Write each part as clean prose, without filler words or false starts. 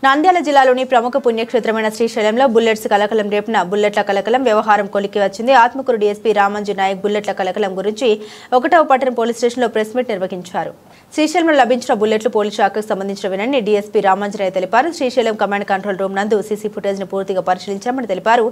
నంద్యాల జిల్లాలోని ప్రముఖ పుణ్యక్షేత్రమైన శ్రీశైలంలో బుల్లెట్స్ కలకలం రేపున బుల్లెట్ల కలకలం వ్యవహారం కొలికి వచ్చింది. ఆత్మకూరు డీఎస్పీ రామంజు నాయక్ బుల్లెట్ల కలకలం గురించి 1వ పట్టణ పోలీస్ స్టేషన్లో ప్రెస్ మీట్ నిర్వహించారు. శ్రీశైలంలో లభించిన బుల్లెట్లు పోలీస్ శాఖకు సంబంధించినవేనని డీఎస్పీ రామంజు నాయక్ తెలిపారు. శ్రీశైలం కమాండ్ కంట్రోల్ రూమ్ నందు సీసీ ఫుటేజ్ ను పూర్తిగా పరిశీలించామని తెలిపారు.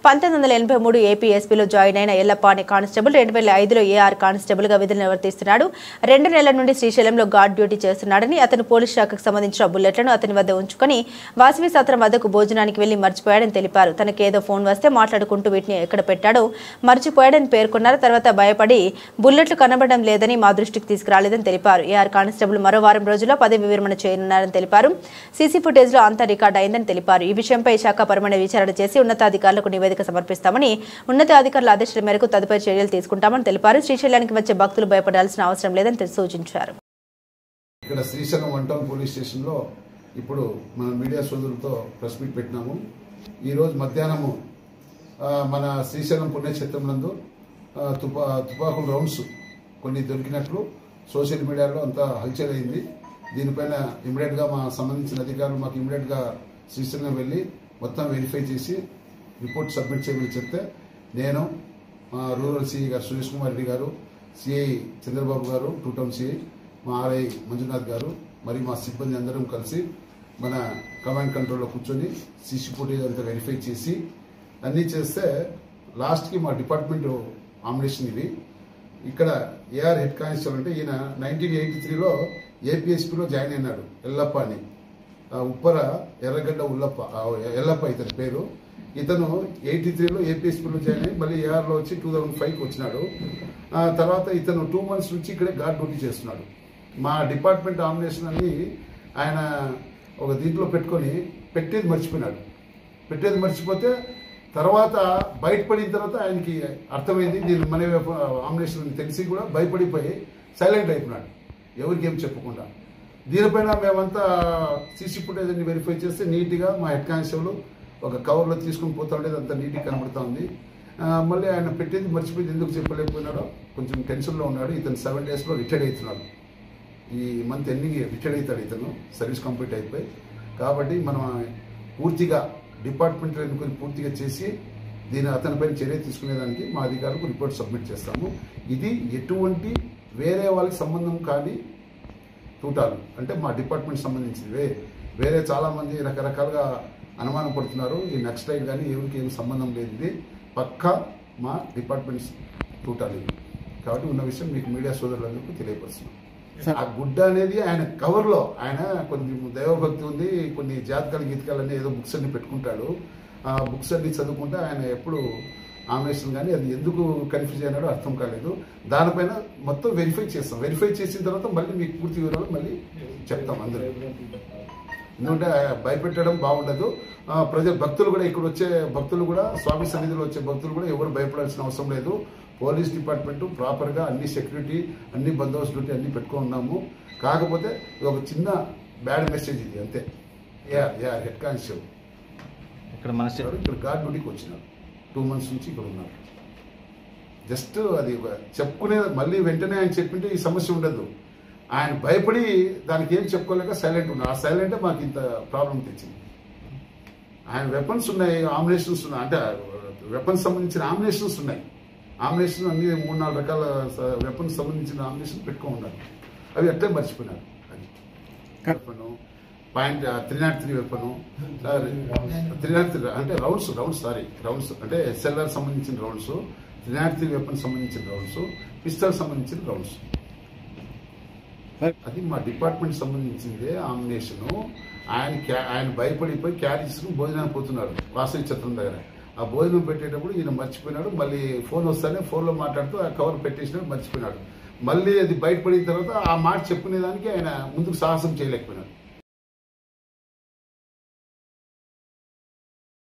1983 ఏపీ ఎస్పీలో జాయిన్ అయిన ఎల్లప్ప అనే కానిస్టేబుల్ 2005లో ఏఆర్ కానిస్టేబుల్ గా విధులు నిర్వర్తిస్తున్నాడు. 2 నెలల నుండి శ్రీశైలంలో గార్డ్ డ్యూటీ చేస్తున్నాడని, అతను పోలీస్ శాఖకు సంబంధించిన బుల్లెట్లను అతని వద్ద ఉంచుకొని వాసవి సత్రం వద్దకు భోజనానికి వెళ్లి మర్చిపోయాడని తెలిపారు. తనకేదో ఫోన్ వస్తే మాట్లాడుకుంటూ వీటిని ఎక్కడ పెట్టాడో మర్చిపోయాడని పేర్కొన్నారు. తర్వాత భయపడి బుల్లెట్లు కనబడడం లేదని మా దృష్టికి తీసుకురాలేదని తెలిపారు. ఏఆర్ కానిస్టేబుల్ మరో వారం రోజుల్లో పదవి విరమణ చేయనున్నారని తెలిపారు. సీసీ ఫుటేజ్ లో అంతా రికార్డ్ అయిందని తెలిపారు. ఈ విషయంపై శాఖపరమైన విచారణ చేసి ఉన్నతాధికారులకు నివేదిక సమర్పిస్తామని, ఉన్నతాధికారుల ఆదేశాల మేరకు తదుపరి చర్యలు తీసుకుంటామని తెలిపారు. శ్రీశైలానికి వచ్చే భక్తులు భయపడాల్సిన అవసరం లేదని సూచించారు. ఇక్కడ శ్రీశైలం 1 టౌన్ పోలీస్ స్టేషన్లో ఇప్పుడు మన మీడియా సోదరులతో ప్రెస్ మీట్ పెట్టినాము. ఈరోజు మధ్యాహ్నము మన శ్రీశైలం పుణ్యక్షేత్రం నందు తుపాకుల రౌండ్స్ కొన్ని దొరికినట్లు సోషల్ మీడియాలో అంతా హల్చల్ అయింది. దీనిపైన ఇమీడియట్గా మా సంబంధించిన అధికారులు మాకు ఇమీడియట్గా శ్రీశైలం వెళ్ళి మొత్తం వెరిఫై చేసి రిపోర్ట్ సబ్మిట్ చేయమని చెప్తే నేను రూరల్ సిఐ గారు సురేష్ కుమార్ రెడ్డి గారు, సిఐ చంద్రబాబు గారు, 2 టౌన్ సిఐ, మా ఆర్ఐ మంజునాథ్ గారు, మరి మా సిబ్బంది అందరం కలిసి మన కమాండ్ కంట్రోల్లో కూర్చొని సీసీ ఫుటేజ్ అంతా వెరిఫై చేసి అన్నీ చేస్తే లాస్ట్కి మా డిపార్ట్మెంట్ ఆమినేషన్ ఇవి. ఇక్కడ ఏఆర్ హెడ్ కానిస్టేబుల్ అంటే ఈయన 1983లో ఏపీఎస్పీలో జాయిన్ అయినాడు. ఎల్లప్ప అని, ఉప్పర ఎర్రగడ్డ ఎల్లప్ప ఇతని పేరు. ఇతను 83లో ఏపీఎస్పీలో జాయిన్ అయ్యి మళ్ళీ ఏఆర్లో వచ్చి 2005కి వచ్చినాడు. తర్వాత ఇతను 2 మంత్స్ నుంచి ఇక్కడే గార్డ్ డ్యూటీ చేస్తున్నాడు. మా డిపార్ట్మెంట్ ఆమినేషన్ అని ఆయన ఒక దీంట్లో పెట్టుకొని పెట్టేది మర్చిపోతే తర్వాత బయటపడిన తర్వాత ఆయనకి అర్థమైంది దీని మన ఆమినేషన్ తెలిసి కూడా భయపడిపోయి సైలెంట్ అయిపోయినాడు, ఎవరికి ఏం చెప్పకుండా. దీనిపైన మేమంతా సీసీ ఫుటేజ్ అన్ని వెరిఫై చేస్తే నీట్గా మా హెడ్ కానిస్టేబుల్ ఒక కవర్లో తీసుకుని పోతా ఉండేది, అంత నీట్గా కనబడుతూ ఉంది. మళ్ళీ ఆయన పెట్టేది మర్చిపోయింది, ఎందుకు చెప్పలేకపోయినాడో కొంచెం టెన్షన్లో ఉన్నాడు. ఇతను 7 డేస్లో రిటైర్డ్ అవుతున్నాడు. ఈ మంత్ ఎండింగ్ రిటైర్డ్ అవుతాడు ఇతను, సర్వీస్ కంప్లీట్ అయిపోయి. కాబట్టి మనం పూర్తిగా డిపార్ట్మెంట్ ఎన్నుకొని పూర్తిగా చేసి అతనిపైన చర్య తీసుకునేదానికి మా అధికారులకు రిపోర్ట్ సబ్మిట్ చేస్తాము. ఇది ఎటువంటి వేరే వాళ్ళకి సంబంధం కాని తూటాలు, అంటే మా డిపార్ట్మెంట్ సంబంధించినవే. వేరే చాలామంది రకరకాలుగా అనుమానం పడుతున్నారు. ఈ నక్సలైట్ కానీ ఎవరికి ఏమి సంబంధం లేదు. ఇది పక్కా మా డిపార్ట్మెంట్ తూటాలు ఇవి. కాబట్టి ఉన్న విషయం మీకు మీడియా సోదరులందరికీ తెలియపరుస్తున్నాం. ఆ గుడ్డ అనేది ఆయన కవర్లో ఆయన కొన్ని దైవభక్తి ఉంది, కొన్ని జాతకాలు గీతకాలన్నీ ఏదో బుక్స్ అన్ని పెట్టుకుంటాడు. ఆ బుక్స్ అన్ని చదువుకుంటే ఆయన ఎప్పుడు ఆమినేషన్ కానీ అది ఎందుకు కన్ఫ్యూజ్ అయినాడో అర్థం కాలేదు. దానిపైన మొత్తం వెరిఫై చేస్తాం. వెరిఫై చేసిన తర్వాత మళ్ళీ మీకు పూర్తి వివరాలు మళ్ళీ చెప్తాం అందరూ. ఎందుకంటే భయపెట్టడం బాగుండదు. భక్తులు కూడా ఇక్కడ వచ్చే భక్తులు కూడా స్వామి సన్నిధిలో వచ్చే భక్తులు కూడా ఎవరు భయపడాల్సిన అవసరం లేదు. పోలీస్ డిపార్ట్మెంట్ ప్రాపర్గా అన్ని సెక్యూరిటీ, అన్ని బందోబస్తు డ్యూటీ అన్ని పెట్టుకున్నాము. కాకపోతే ఒక చిన్న బ్యాడ్ మెసేజ్ ఇది అంతే. ఏఆర్ హెడ్ కానిస్టేబుల్ ఇక్కడ గార్డ్ డ్యూటీకి వచ్చినారు, 2 మంత్స్ నుంచి ఇక్కడ ఉన్నారు. జస్ట్ అది చెప్పుకునే మళ్ళీ వెంటనే ఆయన చెప్పింటే ఈ సమస్య ఉండదు. ఆయన భయపడి దానికి ఏం చెప్పుకోలేక సైలెంట్ ఉన్నారు. ఆ సైలెంటే మాకు ఇంత ప్రాబ్లం తెచ్చింది. ఆయన వెపన్స్ ఉన్నాయి, ఆమినేషన్స్ ఉన్నాయి, అంటే వెపన్స్ సంబంధించిన ఆమినేషన్స్ ఉన్నాయి. ఆమినేషన్ అన్ని 3-4 రకాల వెపన్స్ సంబంధించిన ఆమినేషన్ పెట్టుకొని ఉన్నారు. అవి అట్లే మర్చిపోయినారు. అది వెపను .303 వెపను, 303 అంటే రౌండ్స్ అంటే ఎస్ఎల్ఆర్ సంబంధించిన రౌండ్స్, 303 వెపన్ సంబంధించిన రౌండ్స్, పిస్టల్ సంబంధించిన రౌండ్స్. అది మా డిపార్ట్మెంట్ సంబంధించిందే ఆమినేషను. ఆయన భయపడిపోయి క్యారీ చేసుకుని భోజనానికి పోతున్నాడు వాసవి చత్రం దగ్గర. ఆ భోజనం పెట్టేటప్పుడు ఈయన మర్చిపోయినాడు. మళ్ళీ ఫోన్ వస్తానే ఫోన్లో మాట్లాడుతూ ఆ కవర్ పెట్టేసినాడు, మర్చిపోయినాడు. మళ్ళీ అది బయటపడిన తర్వాత ఆ మాట చెప్పుకునేదానికి ఆయన ముందుకు సాహసం చేయలేకపోయినాడు.